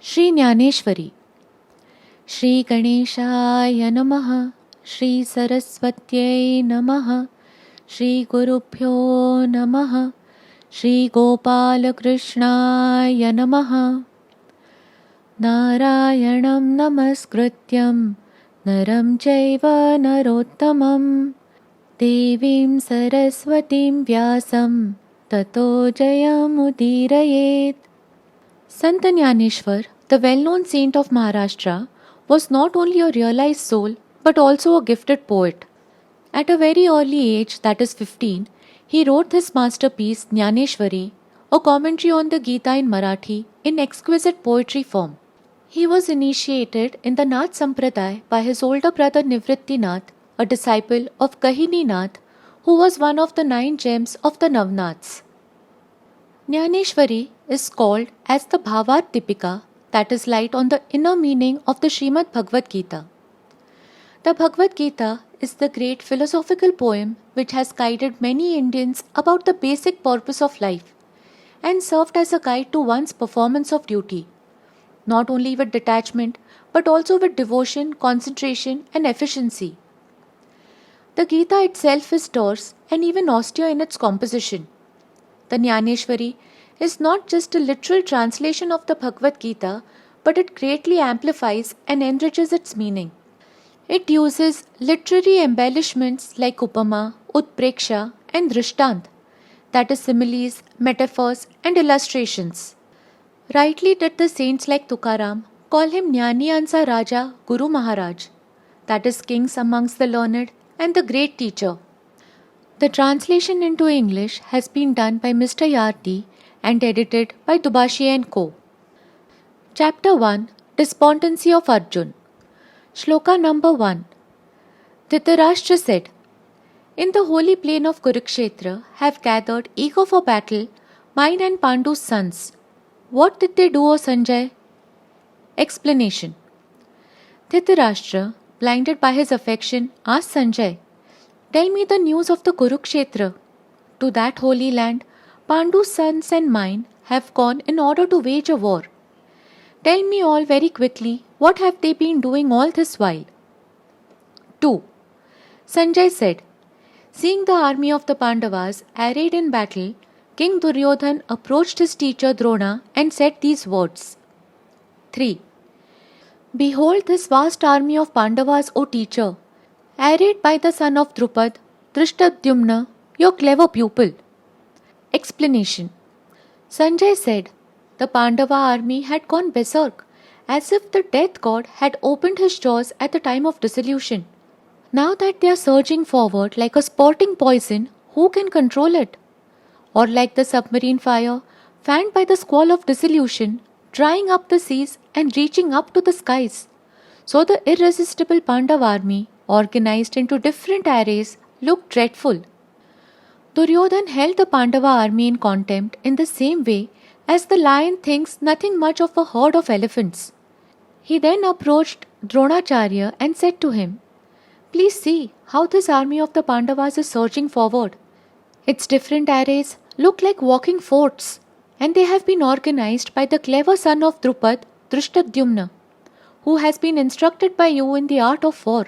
श्री ज्ञानेश्वरी। श्री गणेशाय नमः। श्री सरस्वत्यै नमः। श्री गुरुभ्यो नमः। श्री गोपालकृष्णाय नमः। नारायणं नमस्कृत्यं नरं चैव नरोत्तमं देवीं सरस्वतीं व्यासं ततो जयमुदीरयेत्। Sant Jnaneshwar, the well-known saint of Maharashtra, was not only a realized soul but also a gifted poet. At a very early age, that is 15, he wrote his masterpiece Jnaneshwari, a commentary on the Gita in Marathi, in exquisite poetry form. He was initiated in the Nath Sampradaya by his older brother Nivritti Nath, a disciple of Kahini Nath, who was one of the 9 gems of the Navnaths. Jnaneshwari is called as the Bhavart Deepika, that is light on the inner meaning of the Srimad Bhagavad Gita. The Bhagavad Gita is the great philosophical poem which has guided many Indians about the basic purpose of life and served as a guide to one's performance of duty, not only with detachment but also with devotion, concentration and efficiency. The Gita itself is terse and even austere in its composition. The Jnaneshwari is not just a literal translation of the Bhagavad Gita, but it greatly amplifies and enriches its meaning. It uses literary embellishments like Upama, Utpreksha, and Drishtant, that is, similes, metaphors, and illustrations. Rightly did the saints like Tukaram call him Jnaniyansa Raja Guru Maharaj, that is, kings amongst the learned and the great teacher. The translation into English has been done by Mr. Yardi and edited by Dubashi and Co. Chapter 1, Despondency of Arjun. Shloka number 1. Dhritarashtra said, "In the holy plain of Kurukshetra have gathered eager for battle mine and Pandu's sons. What did they do, O Sanjay?" Explanation. Dhritarashtra, blinded by his affection, asked Sanjay, "Tell me the news of the Kurukshetra. To that holy land, Pandu's sons and mine have gone in order to wage a war. Tell me all very quickly, what have they been doing all this while?" 2. Sanjay said, "Seeing the army of the Pandavas arrayed in battle, King Duryodhan approached his teacher Drona and said these words." 3. "Behold this vast army of Pandavas, O teacher, arrayed by the son of Drupad, Drishtadyumna, your clever pupil." Explanation. Sanjay said, the Pandava army had gone berserk, as if the death god had opened his jaws at the time of dissolution. Now that they are surging forward like a sporting poison, who can control it? Or like the submarine fire, fanned by the squall of dissolution, drying up the seas and reaching up to the skies. So the irresistible Pandava army, organized into different arrays, looked dreadful. Duryodhan held the Pandava army in contempt in the same way as the lion thinks nothing much of a herd of elephants. He then approached Dronacharya and said to him, "Please see how this army of the Pandavas is surging forward. Its different arrays look like walking forts, and they have been organized by the clever son of Drupad, Drishtadyumna, who has been instructed by you in the art of war.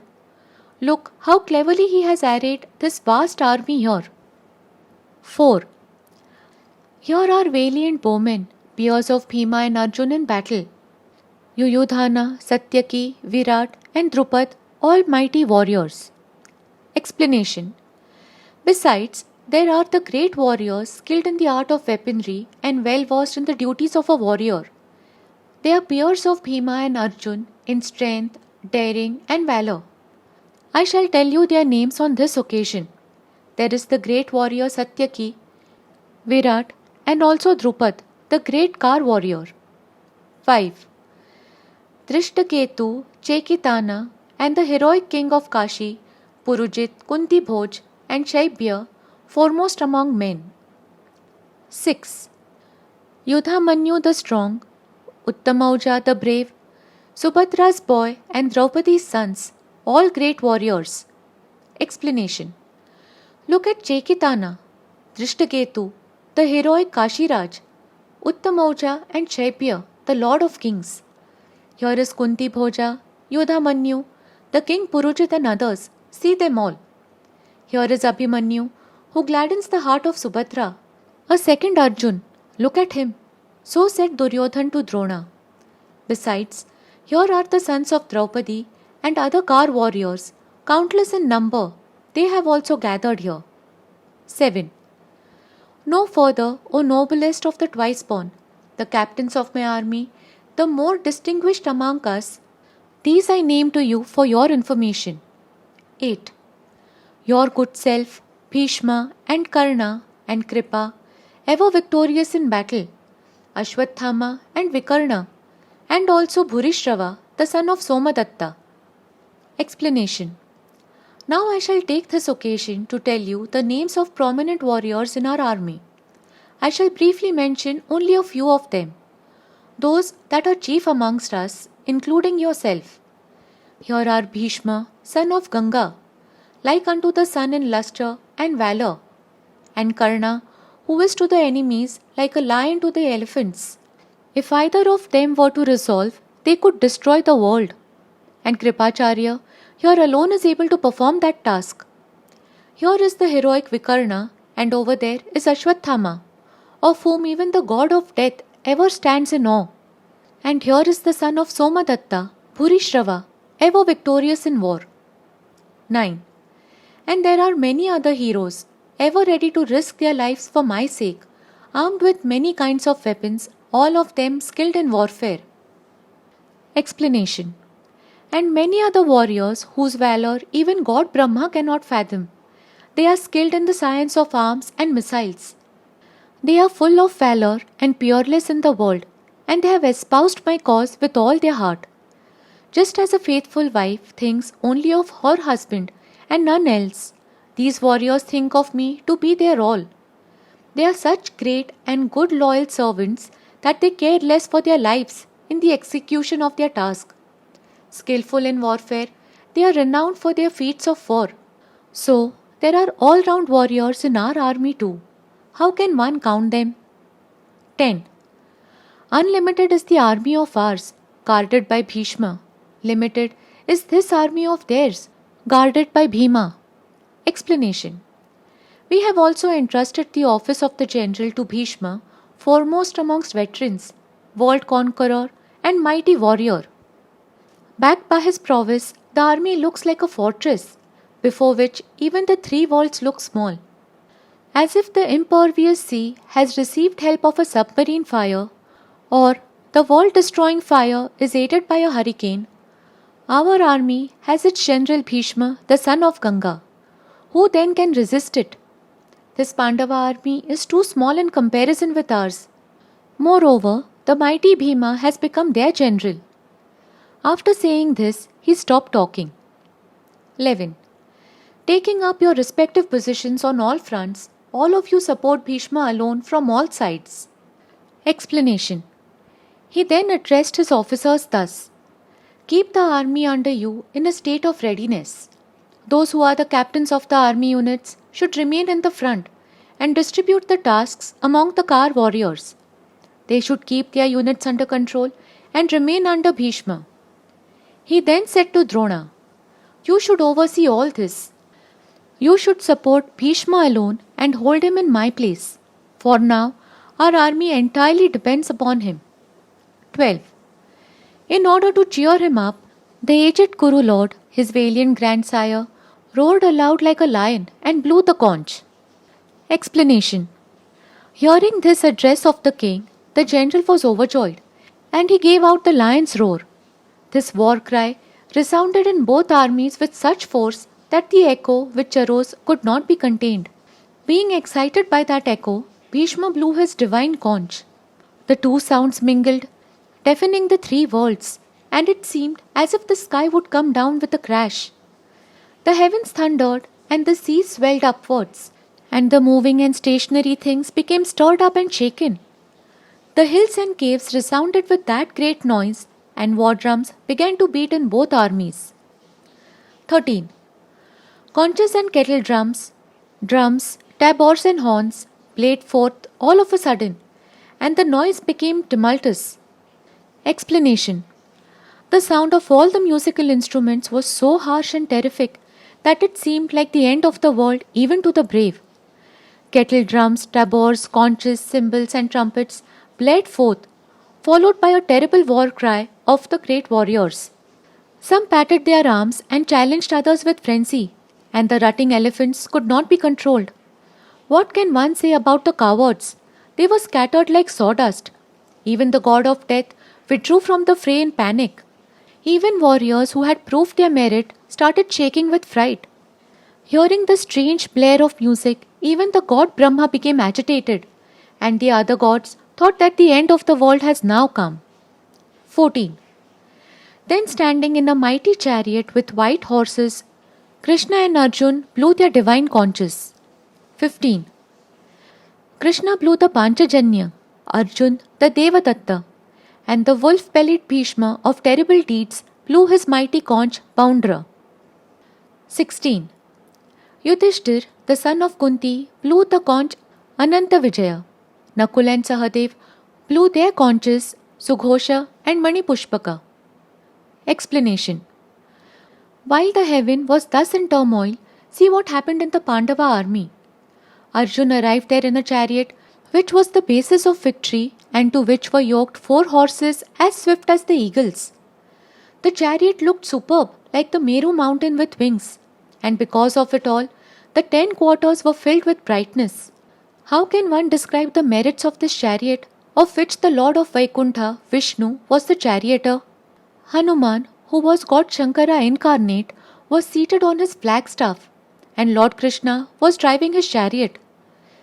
Look how cleverly he has arrayed this vast army here." 4. Here are valiant bowmen, peers of Bhima and Arjun in battle. Yuyudhana, Satyaki, Virat, and Drupad, all mighty warriors. Explanation. Besides, there are the great warriors skilled in the art of weaponry and well versed in the duties of a warrior. They are peers of Bhima and Arjun in strength, daring, and valor. I shall tell you their names on this occasion. There is the great warrior Satyaki, Virat, and also Drupad, the great car warrior. 5. Drishtaketu, Chekitana, and the heroic king of Kashi, Purujit, Kunti Bhoj, and Shaibya, foremost among men. 6. Yudhamanyu the strong, Uttamauja the brave, Subhadra's boy, and Draupadi's sons, all great warriors. Explanation. Look at Chekitana, Drishtaketu, the heroic Kashiraj, Uttamauja, and Shaibya, the Lord of Kings. Here is Kunti Bhoja, Yudhamanyu, the King Purujit and others. See them all. Here is Abhimanyu, who gladdens the heart of Subhadra. A second Arjun. Look at him. So said Duryodhan to Drona. Besides, here are the sons of Draupadi and other Kar warriors, countless in number. They have also gathered here. 7. No further, O noblest of the twice-born, the captains of my army, the more distinguished among us, these I name to you for your information. 8. Your good self, Bhishma and Karna and Kripa, ever victorious in battle, Ashwathama and Vikarna, and also Bhurishrava, the son of Somadatta. Explanation. Now I shall take this occasion to tell you the names of prominent warriors in our army. I shall briefly mention only a few of them. Those that are chief amongst us, including yourself. Here are Bhishma, son of Ganga, like unto the sun in lustre and valour, and Karna, who is to the enemies like a lion to the elephants. If either of them were to resolve, they could destroy the world. And Kripacharya, here alone is able to perform that task. Here is the heroic Vikarna, and over there is Ashwathama, of whom even the god of death ever stands in awe. And here is the son of Somadatta, Bhurishrava, ever victorious in war. 9. And there are many other heroes, ever ready to risk their lives for my sake, armed with many kinds of weapons, all of them skilled in warfare. Explanation. And many other warriors whose valor even God Brahma cannot fathom. They are skilled in the science of arms and missiles. They are full of valor and peerless in the world, and they have espoused my cause with all their heart. Just as a faithful wife thinks only of her husband and none else, these warriors think of me to be their all. They are such great and good loyal servants that they care less for their lives in the execution of their task. Skillful in warfare, they are renowned for their feats of war. So, there are all-round warriors in our army too. How can one count them? 10. Unlimited is the army of ours, guarded by Bhishma. Limited is this army of theirs, guarded by Bhima. Explanation. We have also entrusted the office of the general to Bhishma, foremost amongst veterans, world conqueror and mighty warrior. Backed by his prowess, the army looks like a fortress, before which even the three walls look small. As if the impervious sea has received help of a submarine fire, or the world-destroying fire is aided by a hurricane, our army has its general Bhishma, the son of Ganga. Who then can resist it? This Pandava army is too small in comparison with ours. Moreover, the mighty Bhima has become their general. After saying this, he stopped talking. 11. Taking up your respective positions on all fronts, all of you support Bhishma alone from all sides. Explanation. He then addressed his officers thus. Keep the army under you in a state of readiness. Those who are the captains of the army units should remain in the front and distribute the tasks among the Kar warriors. They should keep their units under control and remain under Bhishma. He then said to Drona, You should oversee all this. You should support Bhishma alone and hold him in my place. For now, our army entirely depends upon him. 12. In order to cheer him up, the aged Kuru Lord, his valiant grandsire, roared aloud like a lion and blew the conch. Explanation. Hearing this address of the king, the general was overjoyed, and he gave out the lion's roar. This war cry resounded in both armies with such force that the echo which arose could not be contained. Being excited by that echo, Bhishma blew his divine conch. The two sounds mingled, deafening the three worlds, and it seemed as if the sky would come down with a crash. The heavens thundered, and the sea swelled upwards, and the moving and stationary things became stirred up and shaken. The hills and caves resounded with that great noise, and war drums began to beat in both armies. 13. Conches and kettle drums, tabors and horns, played forth all of a sudden, and the noise became tumultuous. Explanation. The sound of all the musical instruments was so harsh and terrific that it seemed like the end of the world even to the brave. Kettle drums, tabors, conches, cymbals, and trumpets blared forth, followed by a terrible war cry of the great warriors. Some patted their arms and challenged others with frenzy, and the rutting elephants could not be controlled. What can one say about the cowards? They were scattered like sawdust. Even the god of death withdrew from the fray in panic. Even warriors who had proved their merit started shaking with fright. Hearing the strange blare of music, even the god Brahma became agitated, and the other gods thought that the end of the world has now come. 14. Then, standing in a mighty chariot with white horses, Krishna and Arjun blew their divine conches. 15. Krishna blew the Panchajanya, Arjun the Devadatta, and the wolf-bellied Bhishma of terrible deeds blew his mighty conch Poundra. 16. Yudhishthir, the son of Kunti, blew the conch Ananta Vijaya. Nakul and Sahadev blew their conches Sughosha and Manipushpaka. Explanation. While the heaven was thus in turmoil, see what happened in the Pandava army. Arjun arrived there in a chariot which was the basis of victory and to which were yoked 4 horses as swift as the eagles. The chariot looked superb, like the Meru mountain with wings, and because of it all, the 10 quarters were filled with brightness. How can one describe the merits of this chariot, of which the Lord of Vaikuntha, Vishnu, was the charioteer? Hanuman, who was God Shankara incarnate, was seated on his flagstaff, and Lord Krishna was driving his chariot.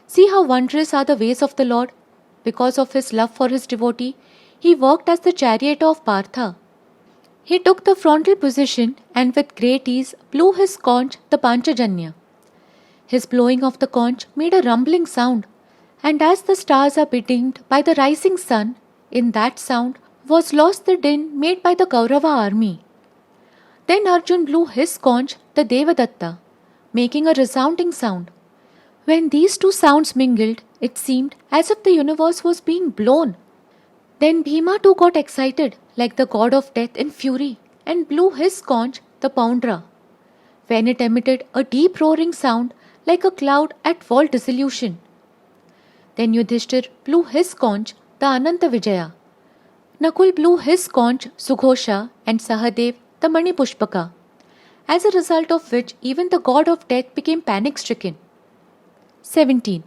See how wondrous are the ways of the Lord. Because of his love for his devotee, he worked as the charioteer of Partha. He took the frontal position and with great ease blew his conch, the Panchajanya. His blowing of the conch made a rumbling sound, and as the stars are bedimmed by the rising sun, in that sound was lost the din made by the Kaurava army. Then Arjun blew his conch, the Devadatta, making a resounding sound. When these two sounds mingled, it seemed as if the universe was being blown. Then Bhima too got excited, like the god of death in fury, and blew his conch, the Poundra. When it emitted a deep roaring sound like a cloud at world dissolution. Then Yudhishthir blew his conch, the Ananta Vijaya. Nakul blew his conch, Sughosha, and Sahadev, the Manipushpaka, as a result of which even the god of death became panic-stricken. 17.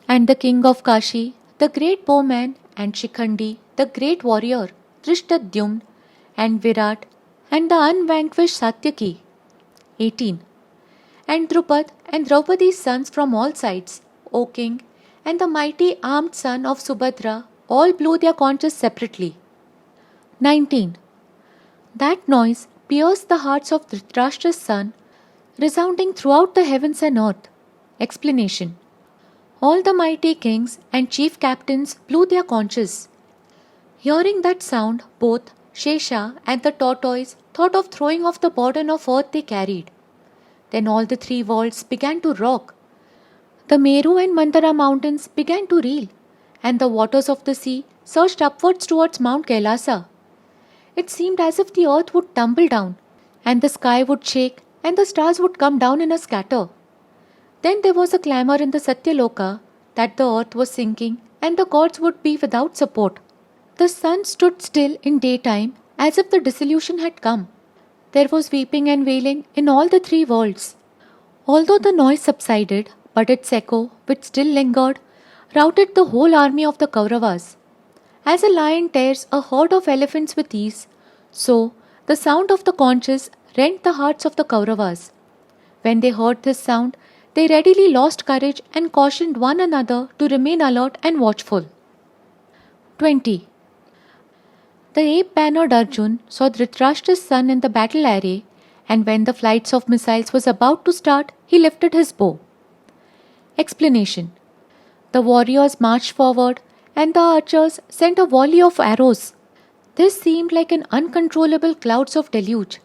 And the king of Kashi, the great bowman, and Shikhandi, the great warrior, Drishtadyumna, and Virat, and the unvanquished Satyaki. 18. And Drupad and Draupadi's sons from all sides, O king, and the mighty armed son of Subhadra, all blew their conches separately. 19. That noise pierced the hearts of Dhritarashtra's son, resounding throughout the heavens and earth. Explanation. All the mighty kings and chief captains blew their conches. Hearing that sound, both Shesha and the tortoise thought of throwing off the burden of earth they carried. Then all the 3 worlds began to rock. The Meru and Mandara mountains began to reel, and the waters of the sea surged upwards towards Mount Kailasa. It seemed as if the earth would tumble down, and the sky would shake, and the stars would come down in a scatter. Then there was a clamour in the Satyaloka that the earth was sinking and the gods would be without support. The sun stood still in daytime as if the dissolution had come. There was weeping and wailing in all the 3 worlds. Although the noise subsided, but its echo, which still lingered, routed the whole army of the Kauravas. As a lion tears a herd of elephants with ease, so the sound of the conches rent the hearts of the Kauravas. When they heard this sound, they readily lost courage and cautioned one another to remain alert and watchful. 20. The ape-bannered Arjun saw Dhritarashtra's son in the battle array, and when the flights of missiles was about to start, he lifted his bow. Explanation. The warriors marched forward, and the archers sent a volley of arrows. This seemed like an uncontrollable clouds of deluge.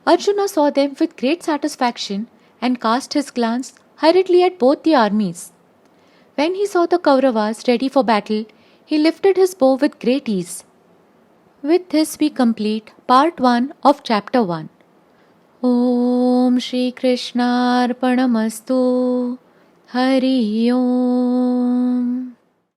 Arjuna saw them with great satisfaction and cast his glance hurriedly at both the armies. When he saw the Kauravas ready for battle, he lifted his bow with great ease. With this we complete part 1 of chapter 1. Om Shri Krishnarpanamastu. Hari Om.